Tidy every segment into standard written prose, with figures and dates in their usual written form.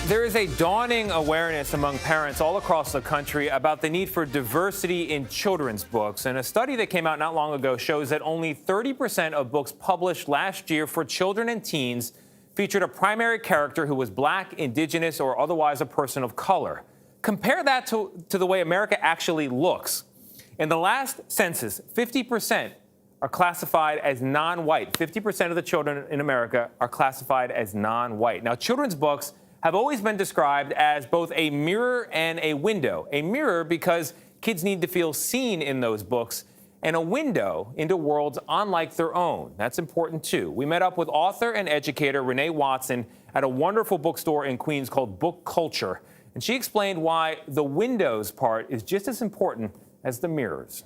There is a dawning awareness among parents all across the country about the need for diversity in children's books. And a study that came out not long ago shows that only 30% of books published last year for children and teens featured a primary character who was Black, Indigenous, or otherwise a person of color. Compare that to the way America actually looks. In the last census, 50% are classified as non-white. 50% of the children in America are classified as non-white. Now, children's books have always been described as both a mirror and a window. A mirror because kids need to feel seen in those books, and a window into worlds unlike their own. That's important too. We met up with author and educator Renée Watson at a wonderful bookstore in Queens called Book Culture, and she explained why the windows part is just as important as the mirrors.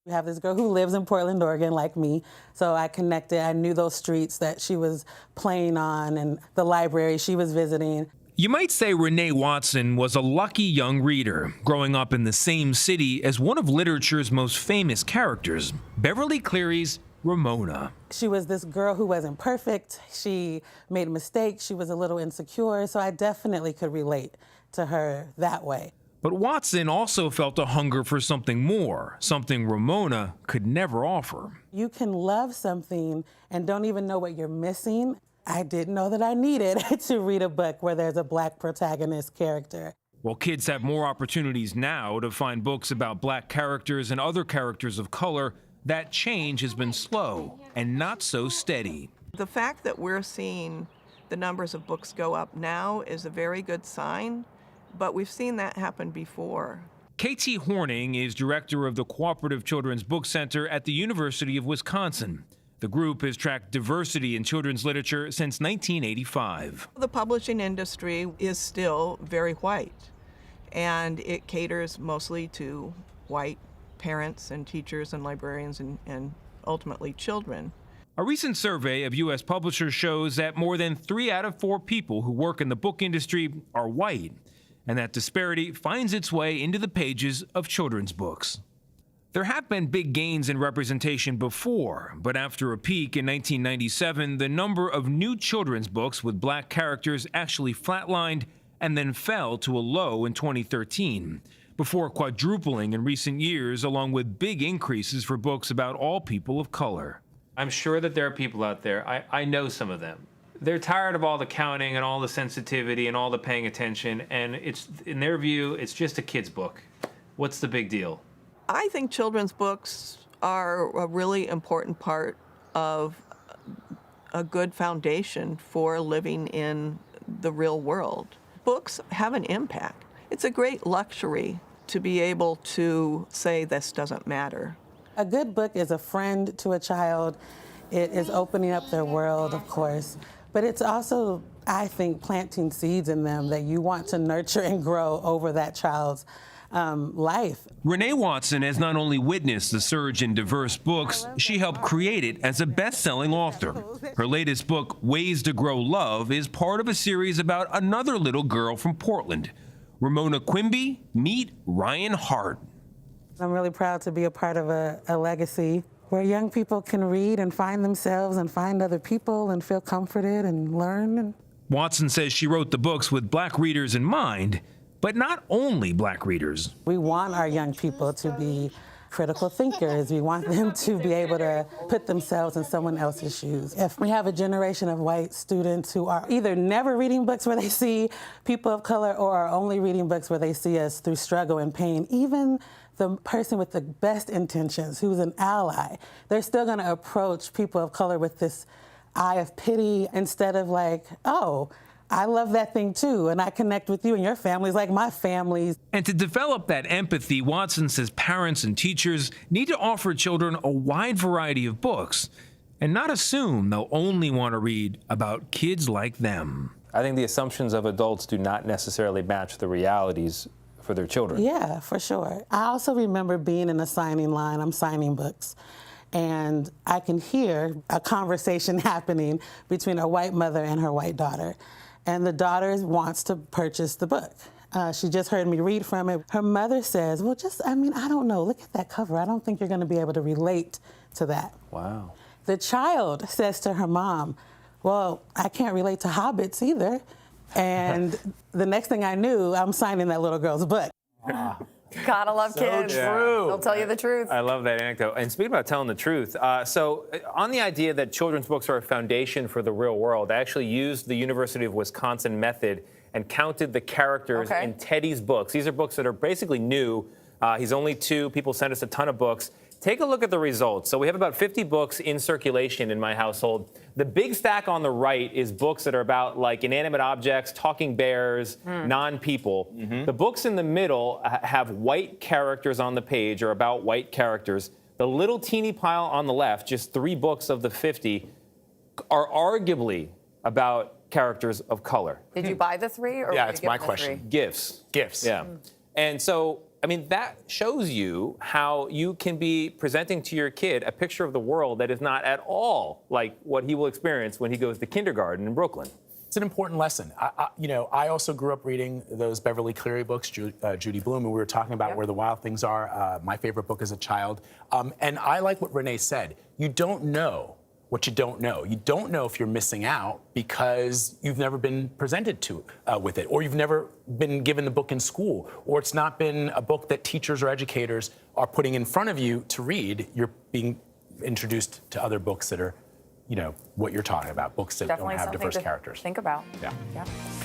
We have this girl who lives in Portland, Oregon, like me, so I connected. I knew those streets that she was playing on and the library she was visiting. You might say Renée Watson was a lucky young reader, growing up in the same city as one of literature's most famous characters, Beverly Cleary's Ramona. She was this girl who wasn't perfect. She made mistakes. She was a little insecure, so I definitely could relate to her that way. But Watson also felt a hunger for something more, something Ramona could never offer. You can love something and don't even know what you're missing. I didn't know that I needed to read a book where there's a Black protagonist character. Well, kids have more opportunities now to find books about Black characters and other characters of color. That change has been slow and not so steady. The fact that we're seeing the numbers of books go up now is a very good sign. But we've seen that happen before. Katie Horning is director of the Cooperative Children's Book Center at the University of Wisconsin. The group has tracked diversity in children's literature since 1985. The publishing industry is still very white, and it caters mostly to white parents and teachers and librarians and ultimately children. A recent survey of U.S. publishers shows that more than 3 out of 4 people who work in the book industry are white. And that disparity finds its way into the pages of children's books. There have been big gains in representation before, but after a peak in 1997, the number of new children's books with Black characters actually flatlined and then fell to a low in 2013, before quadrupling in recent years, along with big increases for books about all people of color. I'm sure that there are people out there, I know some of them. They're tired of all the counting and all the sensitivity and all the paying attention, and it's, in their view, it's just a kid's book. What's the big deal? I think children's books are a really important part of a good foundation for living in the real world. Books have an impact. It's a great luxury to be able to say this doesn't matter. A good book is a friend to a child. It is opening up their world, of course. But it's also, I think, planting seeds in them that you want to nurture and grow over that child's life. Renée Watson has not only witnessed the surge in diverse books, she helped create it as a best-selling author. Her latest book, Ways to Grow Love, is part of a series about another little girl from Portland. Ramona Quimby, meet Ryan Hart. I'm really proud to be a part of a legacy where young people can read and find themselves and find other people and feel comforted and learn. Watson says she wrote the books with Black readers in mind, but not only Black readers. We want our young people to be critical thinkers. We want them to be able to put themselves in someone else's shoes. If we have a generation of white students who are either never reading books where they see people of color or are only reading books where they see us through struggle and pain, even the person with the best intentions, who's an ally, they're still going to approach people of color with this eye of pity instead of like, oh, I love that thing too, and I connect with you and your family's like my family's. And to develop that empathy, Watson says parents and teachers need to offer children a wide variety of books and not assume they'll only want to read about kids like them. I think the assumptions of adults do not necessarily match the realities for their children. Yeah, for sure. I also remember being in a signing line. I'm signing books. And I can hear a conversation happening between a white mother and her white daughter. And the daughter wants to purchase the book. She just heard me read from it. Her mother says, well, I don't know. Look at that cover. I don't think you're going to be able to relate to that. Wow. The child says to her mom, well, I can't relate to hobbits either. And the next thing I knew, I'm signing that little girl's book. Gotta love kids. True. They'll tell you the truth. I love that anecdote. And speaking about telling the truth, so on the idea that children's books are a foundation for the real world, I actually used the University of Wisconsin method and counted the characters in Teddy's books. These are books that are basically new. He's only 2. People send us a ton of books. Take a look at the results. So we have about 50 books in circulation in my household. The big stack on the right is books that are about like inanimate objects, talking bears, non-people. The books in the middle have white characters on the page or about white characters. The little teeny pile on the left, just 3 books of the 50, are arguably about characters of color. Did you buy the 3? Or Yeah, were you it's given my the question. 3? Gifts. Gifts. Yeah. And so, I mean, that shows you how you can be presenting to your kid a picture of the world that is not at all like what he will experience when he goes to kindergarten in Brooklyn. It's an important lesson. I also grew up reading those Beverly Cleary books, Judy Blume, and we were talking about Where the Wild Things Are, my favorite book as a child. And I like what Renee said. You don't know what you don't know. You don't know if you're missing out because you've never been presented to with it, or you've never been given the book in school, or it's not been a book that teachers or educators are putting in front of you to read. You're being introduced to other books that are, what you're talking about, books that Definitely don't have something diverse to characters. think about. Yeah.